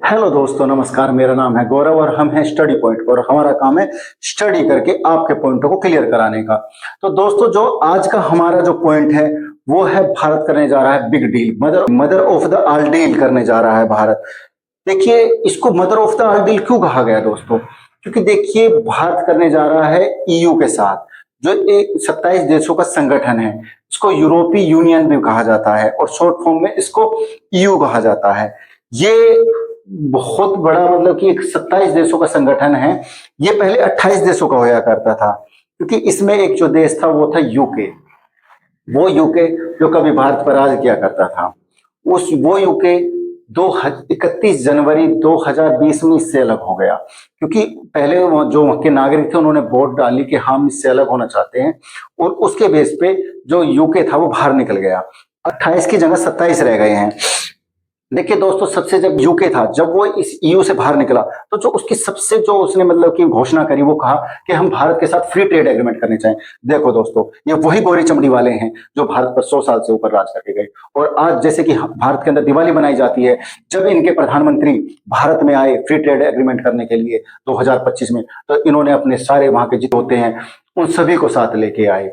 Hello दोस्तों, नमस्कार। मेरा नाम है गौरव और हम हैं स्टडी पॉइंट और हमारा काम है स्टडी करके आपके पॉइंटों को क्लियर कराने का। तो दोस्तों, जो आज का हमारा जो पॉइंट है वो है भारत करने जा रहा है big deal, mother mother of the all deal करने जा रहा है भारत। देखिए, इसको mother of the all deal क्यों कहा गया दोस्तों? क्योंकि देखिए, भारत करने जा रहा है ईयू के साथ, जो एक 27 देशों का संगठन है। इसको यूरोपीय यूनियन भी कहा जाता है और शॉर्ट फॉर्म में इसको ईयू कहा जाता है। ये बहुत बड़ा, मतलब कि एक 27 देशों का संगठन है। ये पहले 28 देशों का होया करता था, क्योंकि इसमें एक जो देश था वो था यूके। वो यूके जो कभी भारत पर राज किया करता था, उस वो यूके 31 जनवरी 2020 में इससे अलग हो गया। क्योंकि पहले जो वहाँ के नागरिक थे उन्होंने वोट डाली कि हम इससे अलग होना चाहते हैं, और उसके बेस पे जो यूके था वो बाहर निकल गया। 28 की जगह 27 रह गए हैं। देखिए दोस्तों, सबसे जब यूके था, जब वो इस ईयू से बाहर निकला, तो जो उसकी सबसे जो उसने मतलब कि घोषणा करी, वो कहा कि हम भारत के साथ फ्री ट्रेड एग्रीमेंट करने चाहें। देखो दोस्तों, ये वही गोरी चमड़ी वाले हैं जो भारत पर 100 साल से ऊपर राज करके गए। और आज जैसे कि भारत के अंदर दिवाली मनाई जाती है, जब इनके प्रधानमंत्री भारत में आए फ्री ट्रेड एग्रीमेंट करने के लिए 2025 में, तो इन्होंने अपने सारे वहां के जितने होते हैं उन सभी को साथ लेके आए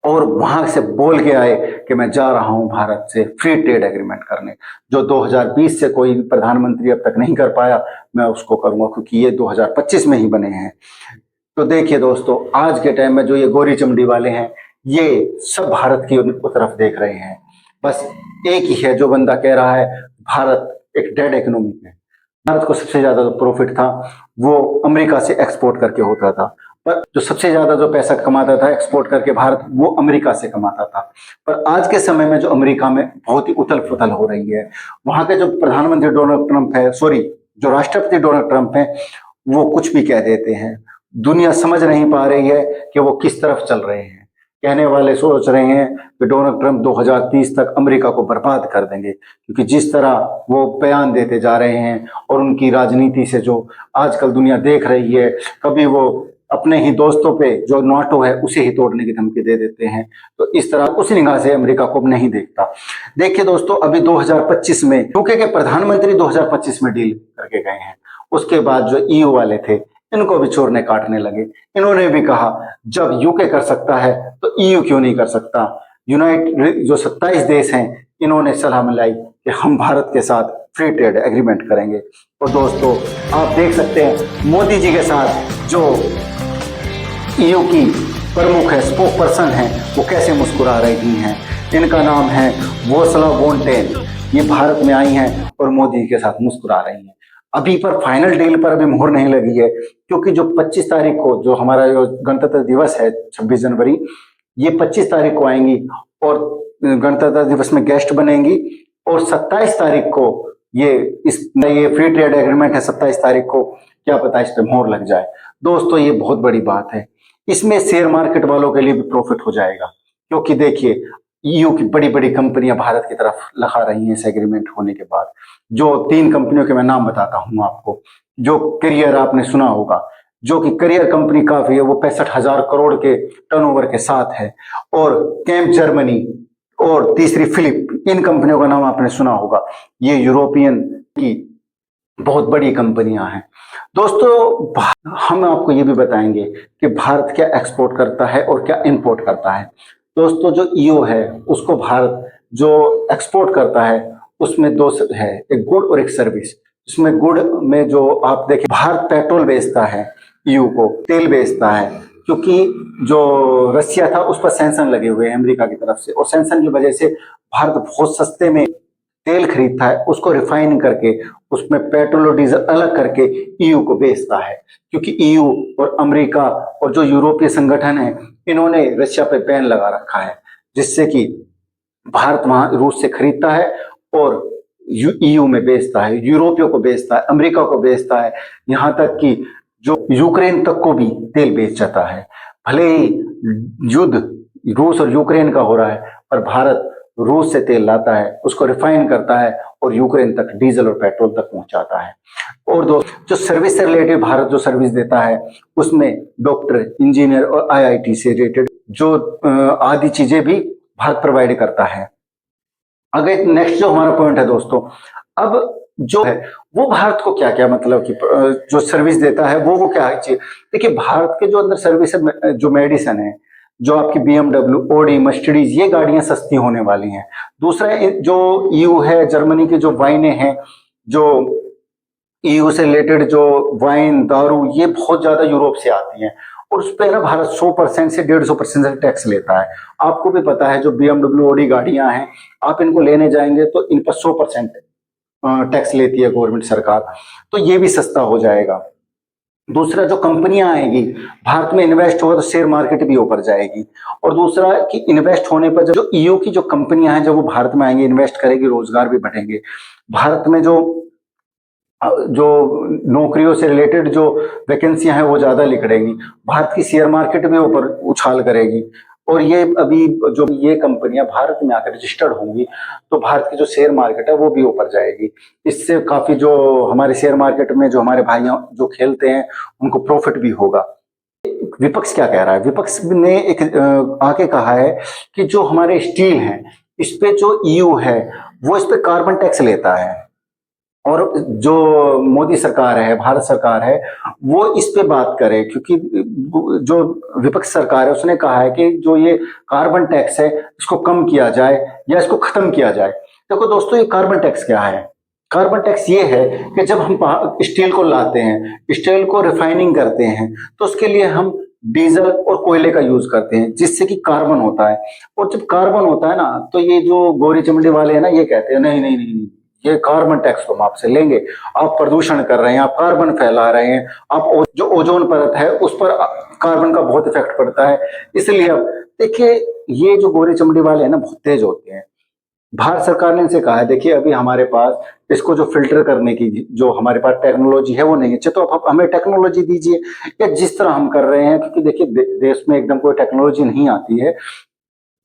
और वहां से बोल के आए कि मैं जा रहा हूं भारत से फ्री ट्रेड एग्रीमेंट करने। जो 2020 से कोई प्रधानमंत्री अब तक नहीं कर पाया, मैं उसको करूंगा, क्योंकि ये 2025 में ही बने हैं। तो देखिए दोस्तों, आज के टाइम में जो ये गोरी चमड़ी वाले हैं, ये सब भारत की तरफ देख रहे हैं। बस एक ही है जो बंदा कह रहा है भारत एक डेड इकोनॉमी है। भारत को सबसे ज्यादा जो प्रॉफिट था वो अमेरिका से एक्सपोर्ट करके होता था, पर जो सबसे ज्यादा जो पैसा कमाता था एक्सपोर्ट करके भारत, वो अमेरिका से कमाता था। पर आज के समय में जो अमेरिका में बहुत ही उथल पुथल हो रही है, वहां के जो प्रधानमंत्री डोनाल्ड ट्रंप है, सॉरी, जो राष्ट्रपति डोनाल्ड ट्रंप है, वो कुछ भी कह देते हैं। दुनिया समझ नहीं पा रही है कि वो किस तरफ चल रहे हैं। कहने वाले सोच रहे हैं कि डोनाल्ड ट्रंप 2030 तक अमेरिका को बर्बाद कर देंगे, क्योंकि जिस तरह वो बयान देते जा रहे हैं और उनकी राजनीति से जो आजकल दुनिया देख रही है, कभी वो अपने ही दोस्तों पे जो नाटो है उसे ही तोड़ने की धमकी दे देते हैं। तो इस तरह उस निगाह से अमेरिका को नहीं देखता। देखिए दोस्तों, अभी 2025 में यूके के प्रधानमंत्री 2025 में डील करके गए हैं। उसके बाद जो ईयू वाले थे, इनको भी चोरने काटने लगे। इन्होंने भी कहा जब यूके कर सकता है तो ईयू क्यों नहीं कर सकता। यूनाइटेड जो 27 देश हैं, इन्होंने सलाह मिलाई कि हम भारत के साथ फ्री ट्रेड एग्रीमेंट करेंगे। और दोस्तों, आप देख सकते हैं मोदी जी के साथ जो ईयू की प्रमुख है, स्पोक पर्सन है, वो कैसे मुस्कुरा रही हैं। इनका नाम है वोसला वोनटेन। ये भारत में आई हैं और मोदी के साथ मुस्कुरा रही हैं। अभी पर फाइनल डील पर अभी मुहर नहीं लगी है, क्योंकि जो 25 तारीख को जो हमारा जो गणतंत्र दिवस है 26 जनवरी, ये 25 तारीख को आएंगी और गणतंत्र दिवस में गेस्ट बनेंगी। और 27 तारीख को ये फ्री ट्रेड एग्रीमेंट है, 27 तारीख को क्या पता इस पर मोहर लग जाए। दोस्तों, ये बहुत बड़ी बात है। इसमें शेयर मार्केट वालों के लिए भी प्रॉफिट हो जाएगा, क्योंकि देखिए ईयू की बड़ी बड़ी कंपनियां भारत की तरफ लगा रही हैं इस एग्रीमेंट होने के बाद। जो 3 कंपनियों के मैं नाम बताता हूं आपको। जो करियर आपने सुना होगा, जो कि करियर कंपनी काफी है, वो 65,000 करोड़ के टर्नओवर के साथ है। और कैम्प जर्मनी और तीसरी फिलिप, इन कंपनियों का नाम आपने सुना होगा। ये यूरोपियन की बहुत बड़ी कंपनियां हैं। दोस्तों, हम आपको ये भी बताएंगे कि भारत क्या एक्सपोर्ट करता है और क्या इंपोर्ट करता है। दोस्तों, जो ईयू है उसको भारत जो एक्सपोर्ट करता है उसमें दो है, एक गुड और एक सर्विस। इसमें गुड में जो आप देखें, भारत पेट्रोल बेचता है, ईयू को तेल बेचता है, क्योंकि जो रसिया था उस पर सैंक्शन लगे हुए हैं अमेरिका की तरफ से, और सैंक्शन की वजह से भारत बहुत सस्ते में तेल खरीदता है, उसको रिफाइन करके उसमें पेट्रोल और डीजल अलग करके ईयू को बेचता है। क्योंकि ईयू और अमेरिका और जो यूरोपीय संगठन है, इन्होंने रशिया पे बैन लगा रखा है, जिससे कि भारत वहां रूस से खरीदता है और ईयू में बेचता है, यूरोपियों को बेचता है, अमेरिका को बेचता है, यहां तक कि जो यूक्रेन तक को भी तेल बेच जाता है। भले ही युद्ध रूस और यूक्रेन का हो रहा है, पर भारत रूस से तेल लाता है, उसको रिफाइन करता है और यूक्रेन तक डीजल और पेट्रोल तक पहुंचाता है। और जो सर्विस से रिलेटेड भारत जो सर्विस देता है, उसमें डॉक्टर, इंजीनियर और आईआईटी से रिलेटेड जो आदि चीजें भी भारत प्रोवाइड करता है। अगर नेक्स्ट जो हमारा पॉइंट है दोस्तों, अब जो है वो भारत को क्या क्या मतलब कि जो सर्विस देता है वो क्या है चीज। देखिए भारत के जो अंदर सर्विस है, जो मेडिसिन है, जो आपकी BMW, ओडी, मर्सिडीज, ये गाड़ियां सस्ती होने वाली हैं। दूसरा जो EU है, जर्मनी की जो वाइनें हैं, जो EU से रिलेटेड जो वाइन, दारू, ये बहुत ज्यादा यूरोप से आती हैं और उस पर ना भारत 100% से 150% टैक्स लेता है। आपको भी पता है जो BMW, ओडी गाड़ियां हैं, आप इनको लेने जाएंगे तो इन पर 100% टैक्स लेती है गवर्नमेंट सरकार। तो ये भी सस्ता हो जाएगा। दूसरा जो कंपनियां आएगी भारत में इन्वेस्ट होगा तो शेयर मार्केट भी ऊपर जाएगी। और दूसरा कि इन्वेस्ट होने पर जो EU की जो कंपनियां हैं जब वो भारत में आएंगी, इन्वेस्ट करेगी, रोजगार भी बढ़ेंगे। भारत में जो नौकरियों से रिलेटेड जो वैकेंसियां हैं वो ज्यादा निकलेंगी। भारत की शेयर मार्केट भी ऊपर उछाल करेगी। और ये अभी जो ये कंपनियां भारत में आकर रजिस्टर्ड होंगी तो भारत की जो शेयर मार्केट है वो भी ऊपर जाएगी। इससे काफी जो हमारे शेयर मार्केट में जो हमारे भाई जो खेलते हैं उनको प्रॉफिट भी होगा। विपक्ष क्या कह रहा है? विपक्ष ने एक आके कहा है कि जो हमारे स्टील है इस पे जो EU है वो इस पे कार्बन टैक्स लेता है और जो मोदी सरकार है, भारत सरकार है, वो इस पे बात करे। क्योंकि जो विपक्ष सरकार है उसने कहा है कि जो ये कार्बन टैक्स है इसको कम किया जाए या इसको खत्म किया जाए। देखो दोस्तों, ये कार्बन टैक्स क्या है? कार्बन टैक्स ये है कि जब हम स्टील को लाते हैं, स्टील को रिफाइनिंग करते हैं, तो उसके लिए हम डीजल और कोयले का यूज करते हैं जिससे कि कार्बन होता है। और जब कार्बन होता है ना तो ये जो गोरी चमड़ी वाले हैं ना, ये कहते हैं नहीं नहीं नहीं नहीं, ये कार्बन टैक्स तो हम आपसे लेंगे, आप प्रदूषण कर रहे हैं, आप कार्बन फैला रहे हैं, आप जो ओजोन परत है उस पर कार्बन का बहुत इफेक्ट पड़ता है। इसलिए अब देखिए ये जो गोरी चमड़ी वाले हैं ना बहुत तेज होते हैं। भारत सरकार ने इनसे कहा है देखिए अभी हमारे पास इसको जो फिल्टर करने की जो हमारे पास टेक्नोलॉजी है वो नहीं है, तो आप हमें टेक्नोलॉजी दीजिए। या जिस तरह हम कर रहे हैं, क्योंकि देखिए देश में एकदम कोई टेक्नोलॉजी नहीं आती है,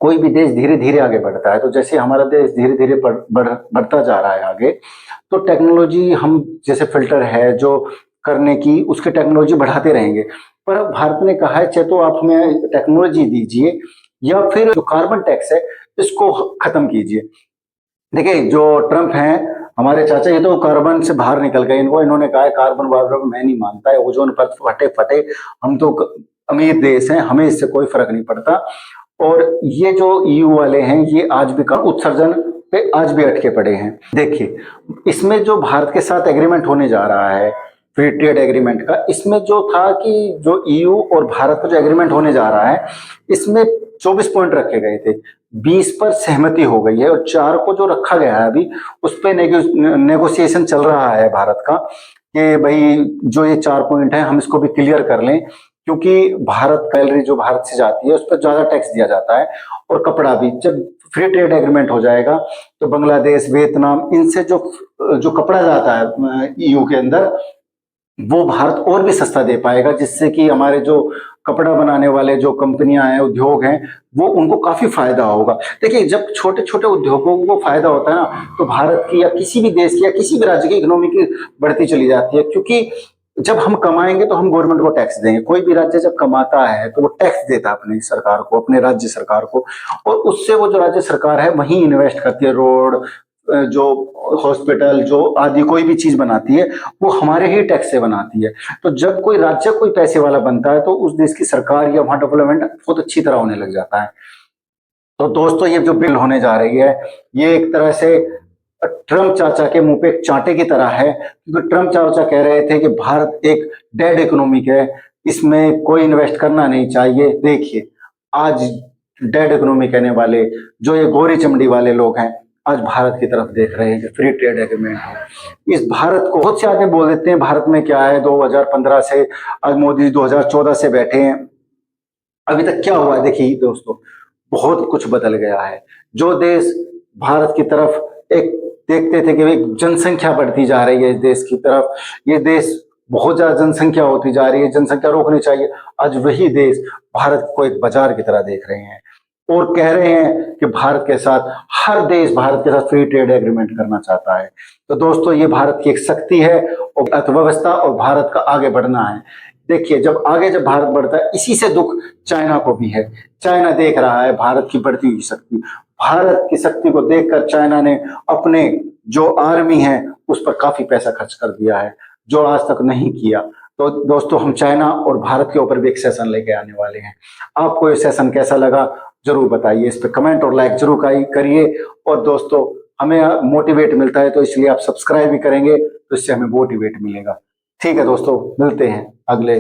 कोई भी देश धीरे धीरे आगे बढ़ता है। तो जैसे हमारा देश धीरे धीरे बढ़ता जा रहा है आगे, तो टेक्नोलॉजी हम जैसे फिल्टर है जो करने की उसकी टेक्नोलॉजी बढ़ाते रहेंगे। पर भारत ने कहा है चाहे तो आप हमें टेक्नोलॉजी दीजिए या फिर जो कार्बन टैक्स है इसको खत्म कीजिए। देखिए जो ट्रम्प हैं हमारे चाचा, ये तो कार्बन से बाहर निकल गए। इन्होंने कहा है कार्बन वार्बन मैं नहीं मानता है, ओजोन पर फटे फटे, हम तो अमीर देश हैं, हमें इससे कोई फर्क नहीं पड़ता। और ये जो EU वाले हैं ये आज भी उत्सर्जन पे आज भी अटके पड़े हैं। देखिए इसमें जो भारत के साथ एग्रीमेंट होने जा रहा है, फ्री ट्रेड एग्रीमेंट का, इसमें जो था कि जो EU और भारत का जो एग्रीमेंट होने जा रहा है इसमें 24 पॉइंट रखे गए थे, 20 पर सहमति हो गई है और 4 को जो रखा गया है अभी उस पर नेगोशिएशन चल रहा है भारत का कि भाई जो ये 4 पॉइंट है हम इसको भी क्लियर कर लें। क्योंकि भारत कैलोरी जो भारत से जाती है उस पर ज्यादा टैक्स दिया जाता है। और कपड़ा भी जब फ्री ट्रेड एग्रीमेंट हो जाएगा तो बांग्लादेश, वियतनाम, इनसे जो जो कपड़ा जाता है EU के अंदर वो भारत और भी सस्ता दे पाएगा, जिससे कि हमारे जो कपड़ा बनाने वाले जो कंपनियां हैं, उद्योग हैं, वो उनको काफी फायदा होगा। देखिए जब छोटे छोटे उद्योगों को फायदा होता है ना तो भारत की या किसी भी देश की या किसी भी राज्य की इकोनॉमी की बढ़ती चली जाती है। क्योंकि जब हम कमाएंगे तो हम गवर्नमेंट को टैक्स देंगे। कोई भी राज्य जब कमाता है तो वो टैक्स देता है अपनी सरकार को, अपने राज्य सरकार को, और उससे वो जो राज्य सरकार है वहीं इन्वेस्ट करती है। रोड, जो हॉस्पिटल, जो आदि कोई भी चीज बनाती है वो हमारे ही टैक्स से बनाती है। तो जब कोई राज्य कोई पैसे वाला बनता है तो उस देश की सरकार या वहां डेवलपमेंट बहुत अच्छी तरह होने लग जाता है। तो दोस्तों ये जो बिल होने जा रही है ये एक तरह से ट्रम्प चाचा के मुंह पे एक चांटे की तरह है। क्योंकि ट्रम्प चाचा कह रहे थे कि भारत एक डेड इकोनॉमिक है, इसमें कोई इन्वेस्ट करना नहीं चाहिए। देखिए आज डेड इकोनॉमी कहने वाले जो ये गोरी चमड़ी वाले लोग हैं आज भारत की तरफ देख रहे हैं कि फ्री ट्रेड एग्रीमेंट है। इस भारत को बहुत से आदमी बोल देते हैं भारत में क्या है, 2015 से आज मोदी 2014 से बैठे हैं, अभी तक क्या हुआ है? देखिए दोस्तों बहुत कुछ बदल गया है। जो देश भारत की तरफ एक देखते थे कि जनसंख्या बढ़ती जा रही है इस देश की तरफ, ये देश बहुत ज्यादा जनसंख्या होती जा रही है, जनसंख्या रोकनी चाहिए, आज वही देश भारत को एक बाजार की तरह देख रहे हैं और कह रहे हैं कि भारत के साथ हर देश भारत के साथ फ्री ट्रेड एग्रीमेंट करना चाहता है। तो दोस्तों ये भारत की एक शक्ति है और अर्थव्यवस्था और भारत का आगे बढ़ना है। देखिए जब भारत बढ़ता है, इसी से दुख चाइना को भी है। चाइना देख रहा है भारत की बढ़ती हुई शक्ति, भारत की शक्ति को देखकर चाइना ने अपने जो आर्मी है उस पर काफी पैसा खर्च कर दिया है, जो आज तक नहीं किया। तो दोस्तों हम चाइना और भारत के ऊपर भी एक सेशन लेके आने वाले हैं। आपको ये सेशन कैसा लगा जरूर बताइए, इस पर कमेंट और लाइक जरूर करिए। और दोस्तों हमें मोटिवेट मिलता है तो इसलिए आप सब्सक्राइब भी करेंगे, तो इससे हमें मोटिवेट मिलेगा। ठीक है दोस्तों, मिलते हैं अगले